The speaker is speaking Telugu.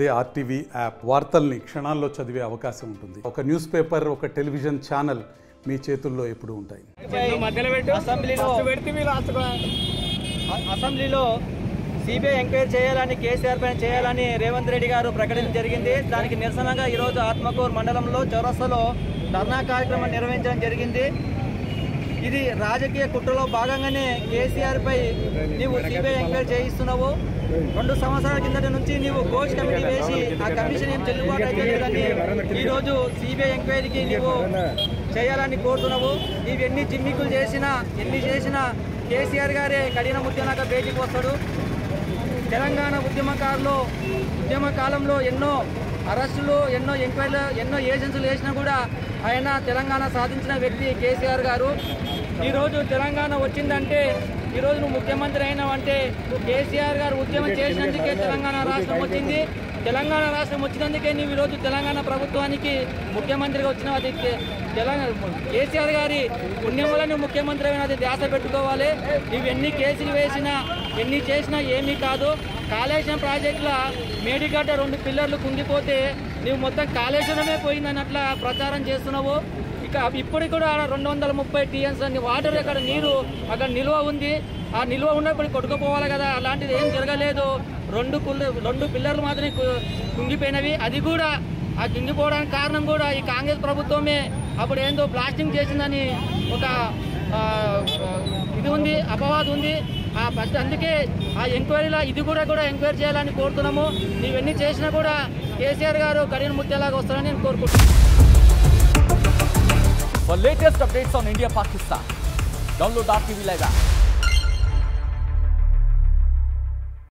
అదే ఆర్టీవీ యాప్ వార్తల్ని క్షణాల్లో చదివే అవకాశం ఉంటుంది. ఒక న్యూస్ పేపర్, ఒక టెలివిజన్ ఛానల్ మీ చేతుల్లో ఎప్పుడూ ఉంటాయి. అసెంబ్లీలో సిబిఐ ఎంక్వైరీ చేయాలని, కేసీఆర్ పైన చేయాలని రేవంత్ రెడ్డి గారు ప్రకటించడం జరిగింది. దానికి నిరసనగా ఈరోజు ఆత్మకూరు మండలంలో చౌరస్తాలో ధర్నా కార్యక్రమం నిర్వహించడం జరిగింది. ఇది రాజకీయ కుట్రలో భాగంగానే కేసీఆర్ పై నీవు సిబిఐ ఎంక్వైరీ చేయిస్తున్నావు. 2 సంవత్సరాల కిందటి నుంచి నీవు ఘోష్ కమిటీ వేసి ఆ కమిషన్ ఏం చెల్లుబాటు అయితే లేదని ఈరోజు సిబిఐ ఎంక్వైరీకి నీవు చేయాలని కోరుతున్నావు. నీవు ఎన్ని జిమ్మికులు చేసినా, ఎన్ని చేసినా కేసీఆర్ గారే కఠిన ముద్యనాక బయటికి వస్తాడు. తెలంగాణ ఉద్యమ కాలంలో ఎన్నో అరెస్టులు, ఎన్నో ఎంక్వైరీలు, ఎన్నో ఏజెన్సీలు వేసినా కూడా ఆయన తెలంగాణ సాధించిన వ్యక్తి కేసీఆర్ గారు. ఈరోజు తెలంగాణ వచ్చిందంటే, ఈరోజు నువ్వు ముఖ్యమంత్రి అయినావంటే కేసీఆర్ గారు ఉద్యమం చేసినందుకే తెలంగాణ రాష్ట్రం వచ్చింది. తెలంగాణ రాష్ట్రం వచ్చినందుకే నీవు ఈరోజు తెలంగాణ ప్రభుత్వానికి ముఖ్యమంత్రిగా వచ్చినావు. అది కేసీఆర్ గారి పుణ్యం వల్ల నువ్వు ముఖ్యమంత్రి అయినది ధ్యాస పెట్టుకోవాలి. నువ్వు ఎన్ని కేసులు వేసినా, ఎన్ని చేసినా ఏమీ కాదు. కాళేశ్వరం ప్రాజెక్టుల మేడిగడ్డ 2 పిల్లర్లు కుంగిపోతే నువ్వు మొత్తం కాళేశ్వరమే పోయిందన్నట్లా ప్రచారం చేస్తున్నావు. ఇక ఇప్పుడు కూడా 230 టీఎన్స్ అన్ని వాటర్, అక్కడ నీరు అక్కడ నిల్వ ఉంది. ఆ నిల్వ ఉన్నప్పుడు కొట్టుకుపోవాలి కదా, అలాంటిది ఏం జరగలేదు. 2 పిల్లర్లు మాత్రమే కుంగిపోయినవి. అది కూడా ఆ కుంగిపోవడానికి కారణం కూడా ఈ కాంగ్రెస్ ప్రభుత్వమే. అప్పుడు ఏందో బ్లాస్టింగ్ చేసిందని ఒక ఇది ఉంది, అపవాదం ఉంది. ఫస్ట్ అందుకే ఆ ఎంక్వైరీలో ఇది కూడా ఎంక్వైరీ చేయాలని కోరుతున్నాము. నీవన్నీ చేసినా కూడా కేసీఆర్ గారు కడిన ముత్యాలాగా వస్తారని నేను కోరుకుంటున్నాను. For latest updates on India Pakistan, download RTV Live app.